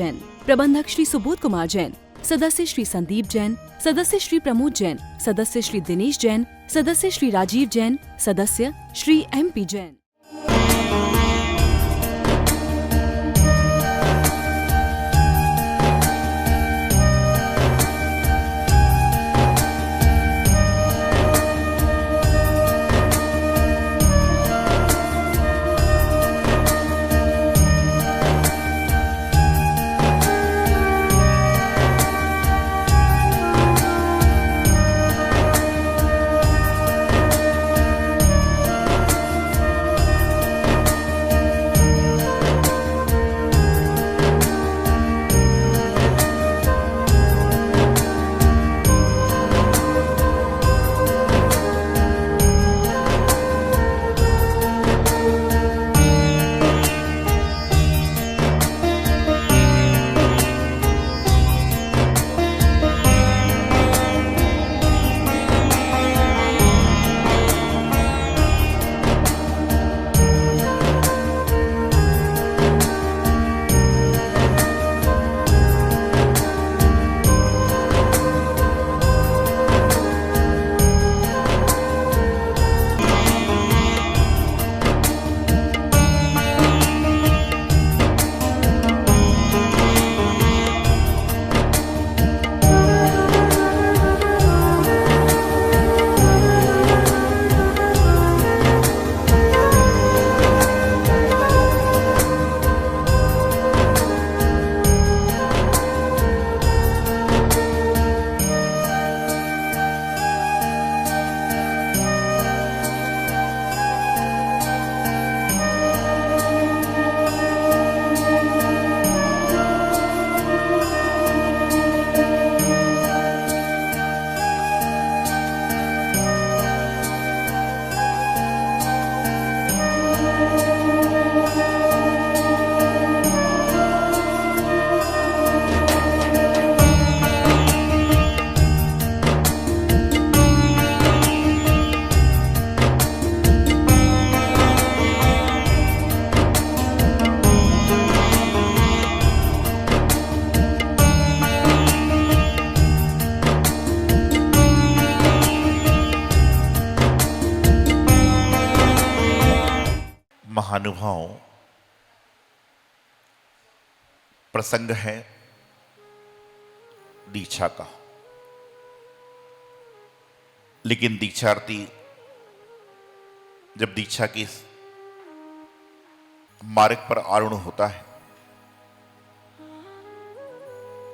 जैन, प्रबंधक श्री सुबोध कुमार जैन, सदस्य श्री संदीप जैन, सदस्य श्री प्रमोद जैन, सदस्य श्री दिनेश जैन, सदस्य श्री राजीव जैन, सदस्य श्री MP जैन। महानुभाव प्रसंग है दीक्षा का। लेकिन दीक्षार्थी जब दीक्षा के मार्ग पर आरूढ़ होता है,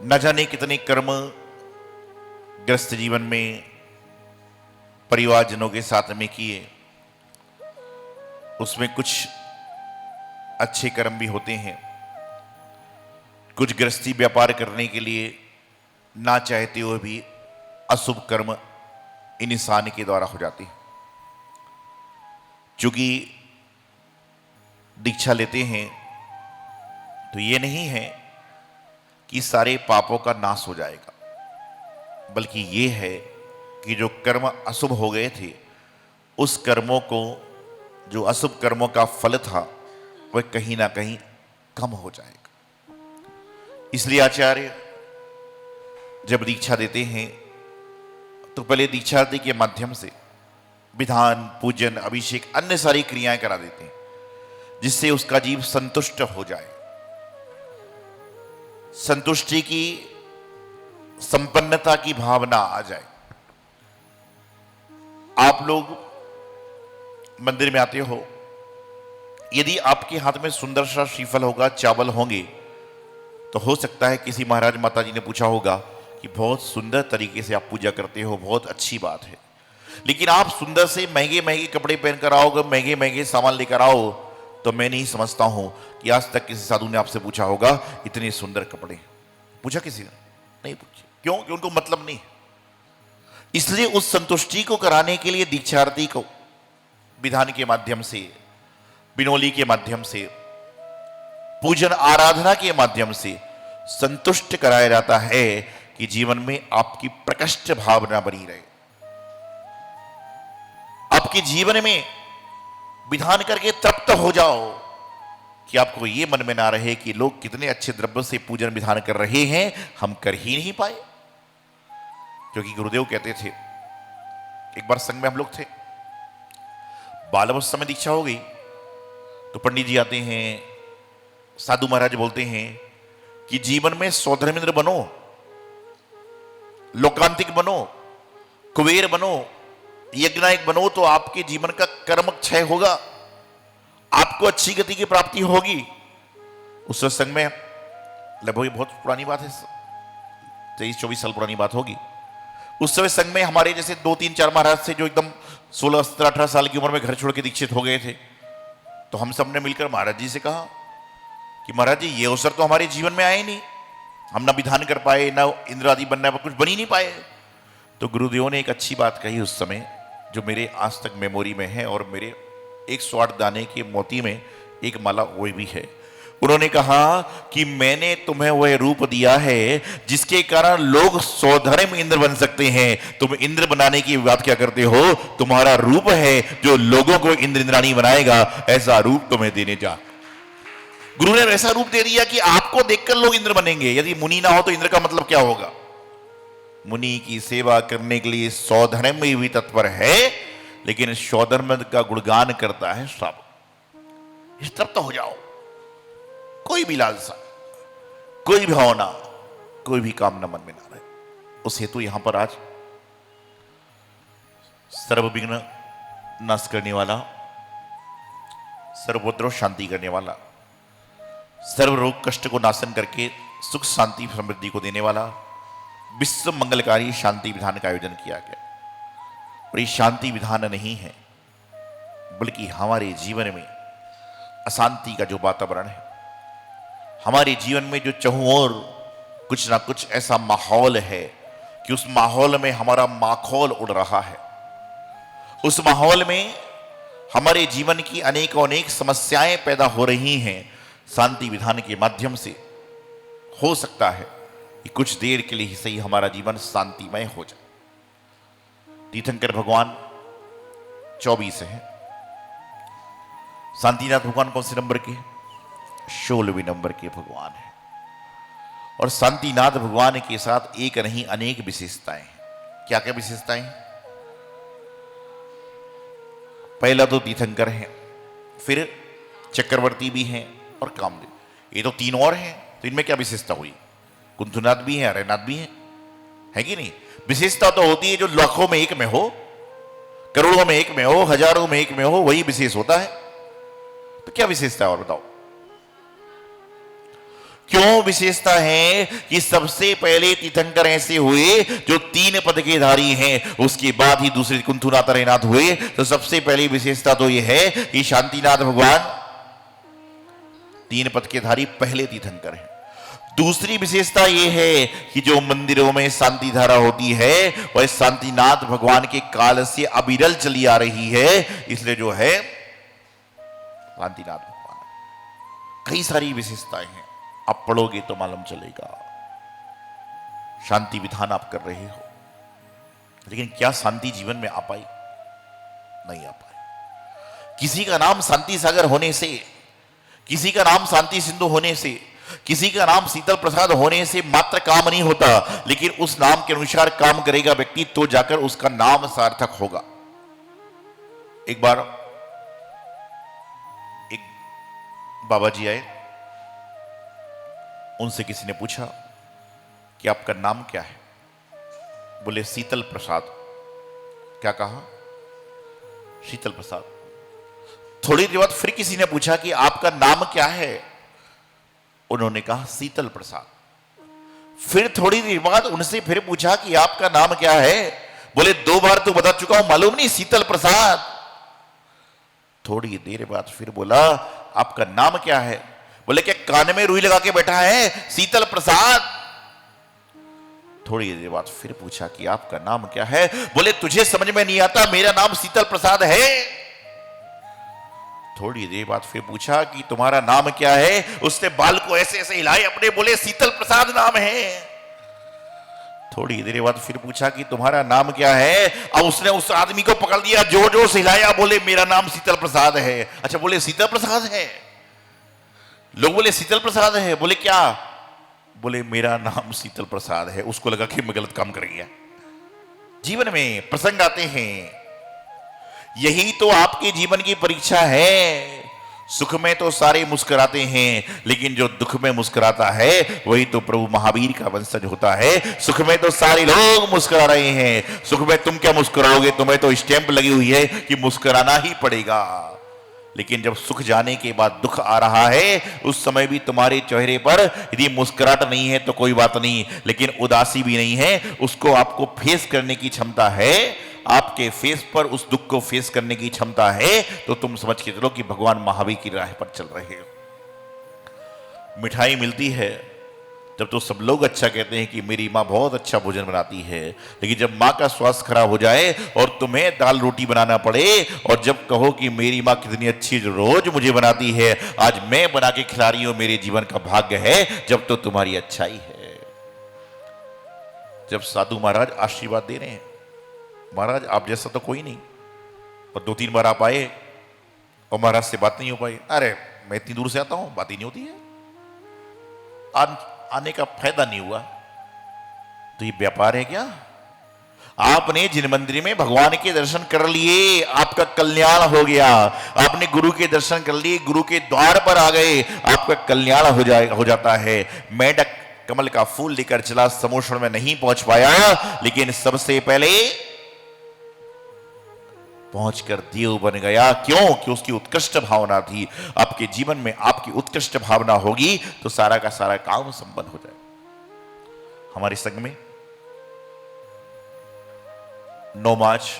न जाने कितने कर्म ग्रस्त जीवन में परिवारजनों के साथ में किए, उसमें कुछ अच्छे कर्म भी होते हैं, कुछ गृहस्थी व्यापार करने के लिए ना चाहते हुए भी अशुभ कर्म इन इंसान के द्वारा हो जाते हैं। चूंकि दीक्षा लेते हैं तो ये नहीं है कि सारे पापों का नाश हो जाएगा, बल्कि ये है कि जो कर्म अशुभ हो गए थे, उस कर्मों को, जो अशुभ कर्मों का फल था, वह कहीं ना कहीं कम हो जाएगा। इसलिए आचार्य जब दीक्षा देते हैं तो पहले दीक्षार्थी के माध्यम से विधान, पूजन, अभिषेक, अन्य सारी क्रियाएं करा देते हैं, जिससे उसका जीव संतुष्ट हो जाए, संतुष्टि की, संपन्नता की भावना आ जाए। आप लोग मंदिर में आते हो, यदि आपके हाथ में सुंदर सा श्रीफल होगा, चावल होंगे, तो हो सकता है किसी महाराज माता जी ने पूछा होगा कि बहुत सुंदर तरीके से आप पूजा करते हो, बहुत अच्छी बात है। लेकिन आप सुंदर से महंगे महंगे कपड़े पहनकर आओगे, महंगे महंगे सामान लेकर आओ, तो मैं नहीं समझता हूं कि आज तक किसी साधु ने आपसे पूछा होगा इतने सुंदर कपड़े। पूछा किसी ने? नहीं पूछे। क्यों? कि उनको मतलब नहीं। इसलिए उस संतुष्टि को कराने के लिए दीक्षार्थी को विधान के माध्यम से, बिनोली के माध्यम से, पूजन आराधना के माध्यम से संतुष्ट कराया जाता है कि जीवन में आपकी प्रकृष्ट भावना बनी रहे, आपके जीवन में विधान करके तृप्त हो जाओ, कि आपको ये मन में ना रहे कि लोग कितने अच्छे द्रव्य से पूजन विधान कर रहे हैं, हम कर ही नहीं पाए। क्योंकि गुरुदेव कहते थे, एक बार संग में हम लोग थे, बालावस्था में दीक्षा हो गई, तो पंडित जी आते हैं, साधु महाराज बोलते हैं कि जीवन में सौधर्मेंद्र बनो, लोकांतिक बनो, कुबेर बनो, यज्ञनायक बनो, तो आपके जीवन का कर्म क्षय होगा, आपको अच्छी गति की प्राप्ति होगी। उस संग में लगभग बहुत पुरानी बात है, 23-24 साल पुरानी बात होगी। उस समय संग में हमारे जैसे 2-3-4 महाराज थे जो एकदम 16-17-18 साल की उम्र में घर छोड़ के दीक्षित हो गए थे। तो हम सब ने मिलकर महाराज जी से कहा कि महाराज जी, ये अवसर तो हमारे जीवन में आए नहीं, हम ना विधान कर पाए, ना इंद्र आदि बनना, कुछ बन ही नहीं पाए। तो गुरुदेव ने एक अच्छी बात कही उस समय, जो मेरे आज तक मेमोरी में है, और मेरे 108 दाने के मोती में एक माला वो भी है। उन्होंने कहा कि मैंने तुम्हें वह रूप दिया है जिसके कारण लोग सौधर्म इंद्र बन सकते हैं। तुम इंद्र बनाने की बात क्या करते हो? तुम्हारा रूप है जो लोगों को इंद्र इंद्राणी बनाएगा, ऐसा रूप तुम्हें देने जा। गुरु ने वैसा रूप दे दिया कि आपको देखकर लोग इंद्र बनेंगे। यदि मुनि ना हो तो इंद्र का मतलब क्या होगा? मुनि की सेवा करने के लिए सौधर्म में भी तत्पर है, लेकिन सौधर्म का गुणगान करता है श्रावक। इस तरफ तो हो जाओ, कोई भी लालसा, कोई भी भावना, कोई भी कामना मन में ना रहे। उस हेतु यहां पर आज सर्व विघ्न नाश करने वाला, सर्वोपद्रव शांति करने वाला, सर्व रोग कष्ट को नाशन करके सुख शांति समृद्धि को देने वाला विश्व मंगलकारी शांति विधान का आयोजन किया गया। और ये शांति विधान नहीं है, बल्कि हमारे जीवन में अशांति का जो वातावरण है, हमारे जीवन में जो चहुओर कुछ ना कुछ ऐसा माहौल है कि उस माहौल में हमारा माखौल उड़ रहा है, उस माहौल में हमारे जीवन की अनेक समस्याएं पैदा हो रही हैं, शांति विधान के माध्यम से हो सकता है कि कुछ देर के लिए ही सही हमारा जीवन शांतिमय हो जाए। तीर्थंकर भगवान 24 है। शांतिनाथ भगवान कौन से नंबर के? 16वें नंबर के भगवान है। और शांतिनाथ भगवान के साथ एक नहीं अनेक विशेषताएं हैं। क्या क्या विशेषताएं? पहला तो तीर्थंकर है, फिर चक्रवर्ती भी हैं और कामदेव। ये तो तीन और हैं, तो इनमें क्या विशेषता हुई? कुंथुनाथ भी है, अरयनाथ भी है कि नहीं? विशेषता तो होती है जो लाखों में एक में हो, करोड़ों में एक में हो, हजारों में एक में हो, वही विशेष होता है। तो क्या विशेषता है और बताओ? क्यों विशेषता है कि सबसे पहले तीर्थंकर ऐसे हुए जो 3 पद के धारी हैं, उसके बाद ही दूसरे कुंथुनाथ अरयनाथ हुए। तो सबसे पहली विशेषता तो यह है कि शांतिनाथ भगवान 3 पद के धारी पहले तीर्थंकर हैं। दूसरी विशेषता यह है कि जो मंदिरों में शांति धारा होती है वह शांतिनाथ भगवान के काल से अविरल चली आ रही है, इसलिए जो है शांतिनाथ भगवान। कई सारी विशेषताएं हैं, आप पढ़ोगे तो मालूम चलेगा। शांति विधान आप कर रहे हो, लेकिन क्या शांति जीवन में आ पाई? नहीं आ पाई। किसी का नाम शांति सागर होने से, किसी का नाम शांति सिंधु होने से, किसी का नाम शीतल प्रसाद होने से मात्र काम नहीं होता, लेकिन उस नाम के अनुसार काम करेगा व्यक्ति तो जाकर उसका नाम सार्थक होगा। एक बार एक बाबा जी आए, उनसे किसी ने पूछा कि आपका नाम क्या है? बोले शीतल प्रसाद। क्या कहा? शीतल प्रसाद। थोड़ी देर बाद फिर किसी ने पूछा कि आपका नाम क्या है? उन्होंने कहा शीतल प्रसाद। फिर थोड़ी देर बाद उनसे फिर पूछा कि आपका नाम क्या है? बोले 2 बार तो बता चुका हूं, मालूम नहीं, शीतल प्रसाद। थोड़ी देर बाद फिर बोला आपका नाम क्या है? बोले क्या कान में रुई लगा के बैठा है? शीतल प्रसाद। थोड़ी देर बाद फिर पूछा कि आपका नाम क्या है? बोले तुझे समझ में नहीं आता, मेरा नाम शीतल प्रसाद है। थोड़ी देर बाद फिर पूछा कि तुम्हारा नाम क्या है? उसने बाल को ऐसे ऐसे हिलाए अपने, बोले शीतल प्रसाद नाम है। थोड़ी देर बाद फिर पूछा कि तुम्हारा नाम क्या है? अब उसने उस आदमी को पकड़ लिया, जोर जोर से हिलाया, बोले मेरा नाम शीतल प्रसाद है। अच्छा, बोले शीतल प्रसाद है। लोग बोले शीतल प्रसाद है, बोले क्या? बोले मेरा नाम शीतल प्रसाद है। उसको लगा कि मैं गलत काम कर गया। जीवन में प्रसंग आते हैं, यही तो आपके जीवन की परीक्षा है। सुख में तो सारे मुस्कुराते हैं, लेकिन जो दुख में मुस्कुराता है वही तो प्रभु महावीर का वंशज होता है। सुख में तो सारे लोग मुस्कुरा रहे हैं, सुख में तुम क्या मुस्कुराओगे? तुम्हें तो स्टैंप लगी हुई है कि मुस्कुराना ही पड़ेगा। लेकिन जब सुख जाने के बाद दुख आ रहा है, उस समय भी तुम्हारे चेहरे पर यदि मुस्कुराहट नहीं है तो कोई बात नहीं, लेकिन उदासी भी नहीं है, उसको आपको फेस करने की क्षमता है, आपके फेस पर उस दुख को फेस करने की क्षमता है, तो तुम समझ के चलो कि भगवान महावीर की राह पर चल रहे हो। मिठाई मिलती है जब तो सब लोग अच्छा कहते हैं कि मेरी माँ बहुत अच्छा भोजन बनाती है, लेकिन जब माँ का स्वास्थ्य खराब हो जाए और तुम्हें दाल रोटी बनाना पड़े, और जब कहो कि मेरी माँ कितनी अच्छी जो रोज मुझे बनाती है, आज मैं बना के खिला रही हूं, मेरे जीवन का भाग्य है, जब तो तुम्हारी अच्छाई है। जब साधु महाराज आशीर्वाद दे रहे हैं, महाराज आप जैसा तो कोई नहीं, और 2-3 बार आप आए और महाराज से बात नहीं हो पाई। अरे मैं इतनी दूर से आता हूं, बात ही नहीं होती है, आने का फायदा नहीं हुआ। तो ये व्यापार है क्या? आपने जिन मंदिर में भगवान के दर्शन कर लिए, आपका कल्याण हो गया। आपने गुरु के दर्शन कर लिए, गुरु के द्वार पर आ गए, आपका कल्याण हो जाता है। मेढक कमल का फूल लेकर चला, समोषण में नहीं पहुंच पाया, लेकिन सबसे पहले पहुंचकर देव बन गया। क्यों? कि उसकी उत्कृष्ट भावना थी। आपके जीवन में आपकी उत्कृष्ट भावना होगी तो सारा का सारा काम संपन्न हो जाए। हमारे संघ में 9 मार्च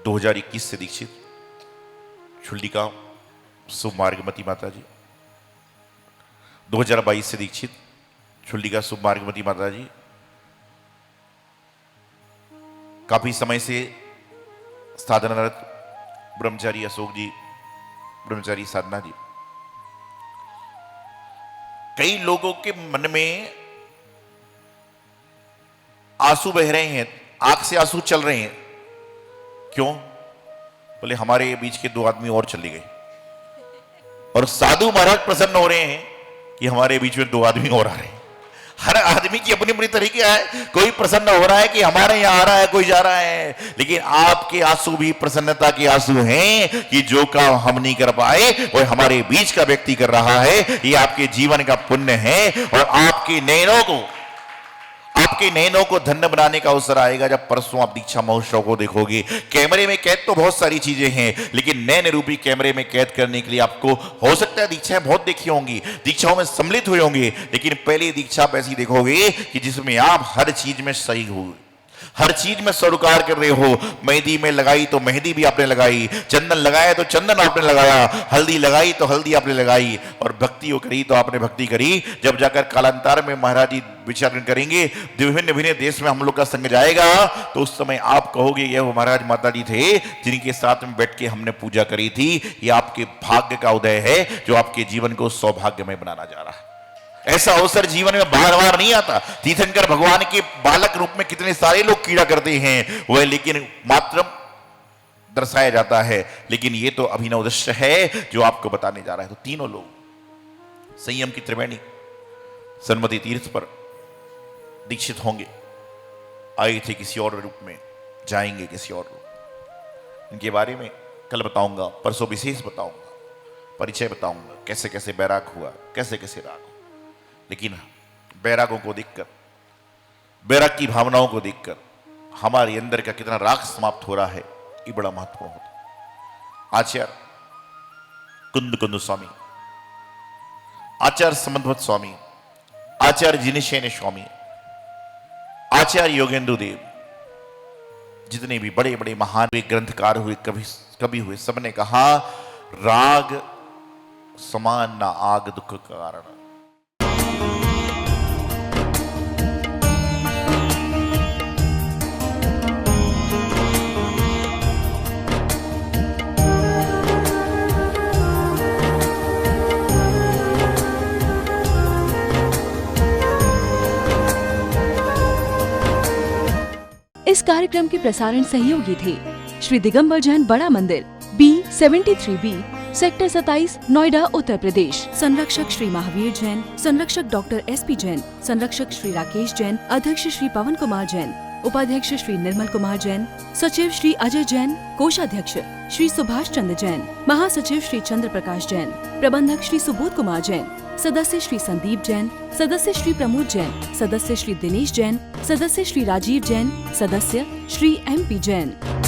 2021 से दीक्षित छुल्लिका शुभ मार्गमती माता जी, 2022 से दीक्षित छुल्लिका शुभ मार्गमती माता जी, काफी समय से साधनारत ब्रह्मचारी अशोक जी, ब्रह्मचारी साधना जी। कई लोगों के मन में आंसू बह रहे हैं, आंख से आंसू चल रहे हैं। क्यों? बोले हमारे बीच के 2 आदमी और चले गए, और साधु महाराज प्रसन्न हो रहे हैं कि हमारे बीच में 2 आदमी और आ रहे हैं। हर आदमी की अपनी अपनी तरीके है, कोई प्रसन्न हो रहा है कि हमारे यहां आ रहा है, कोई जा रहा है, लेकिन आपके आंसू भी प्रसन्नता के आंसू हैं कि जो काम हम नहीं कर पाए वो हमारे बीच का व्यक्ति कर रहा है। ये आपके जीवन का पुण्य है, और आपके नयनों को धन्य बनाने का अवसर आएगा जब परसों आप दीक्षा महोत्सव को देखोगे। कैमरे में कैद तो बहुत सारी चीजें हैं, लेकिन नयन रूपी कैमरे में कैद करने के लिए आपको हो सकता है दीक्षाएं बहुत देखी होंगी, दीक्षाओं में सम्मिलित हुए होंगे, लेकिन पहली दीक्षा आप ऐसी देखोगे कि जिसमें आप हर चीज में सही हो, हर चीज में सरोकार कर रहे हो। मेहंदी में लगाई तो मेहंदी भी आपने लगाई, चंदन लगाया तो चंदन आपने लगाया, हल्दी लगाई तो हल्दी आपने लगाई, और भक्ति को करी तो आपने भक्ति करी। जब जाकर कालांतर में महाराज जी विचारण करेंगे, विभिन्न विभिन्न देश में हम लोग का संग जाएगा, तो उस समय आप कहोगे ये वो महाराज माता जी थे जिनके साथ में बैठ के हमने पूजा करी थी। ये आपके भाग्य का उदय है जो आपके जीवन को सौभाग्यमय बनाना जा रहा है। ऐसा अवसर जीवन में बार बार नहीं आता। तीर्थंकर भगवान के बालक रूप में कितने सारे लोग कीड़ा करते हैं, वह लेकिन मात्र दर्शाया जाता है, लेकिन ये तो अभिनव दृश्य है जो आपको बताने जा रहा है। तो तीनों लोग संयम की त्रिवेणी सन्मति तीर्थ पर दीक्षित होंगे, आए थे किसी और रूप में, जाएंगे किसी और रूप। इनके बारे में कल बताऊंगा, परसों विशेष बताऊंगा, परिचय बताऊंगा, कैसे कैसे बैराग हुआ, कैसे कैसे राग हुआ। लेकिन बैरागों को देखकर, बैराग की भावनाओं को देखकर हमारे अंदर का कितना राग समाप्त हो रहा है, ये बड़ा महत्वपूर्ण होता है। आचार्य कुंद स्वामी, आचार्य समन्वत स्वामी, आचार्य जिनशेन स्वामी, आचार्य योगेंद्र देव, जितने भी बड़े बड़े महान ग्रंथकार हुए, कभी हुए, सबने कहा राग समान ना आग दुख का कारण। इस कार्यक्रम के प्रसारण सहयोगी थे श्री दिगंबर जैन बड़ा मंदिर B73B सेक्टर 27, नोएडा, उत्तर प्रदेश। संरक्षक श्री महावीर जैन, संरक्षक डॉक्टर SP जैन, संरक्षक श्री राकेश जैन, अध्यक्ष श्री पवन कुमार जैन, उपाध्यक्ष श्री निर्मल कुमार जैन, सचिव श्री अजय जैन, कोषाध्यक्ष श्री सुभाष चंद्र जैन, महासचिव श्री चंद्र प्रकाश जैन, प्रबंधक श्री सुबोध कुमार जैन, सदस्य श्री संदीप जैन, सदस्य श्री प्रमोद जैन, सदस्य श्री दिनेश जैन, सदस्य श्री राजीव जैन, सदस्य श्री MP जैन।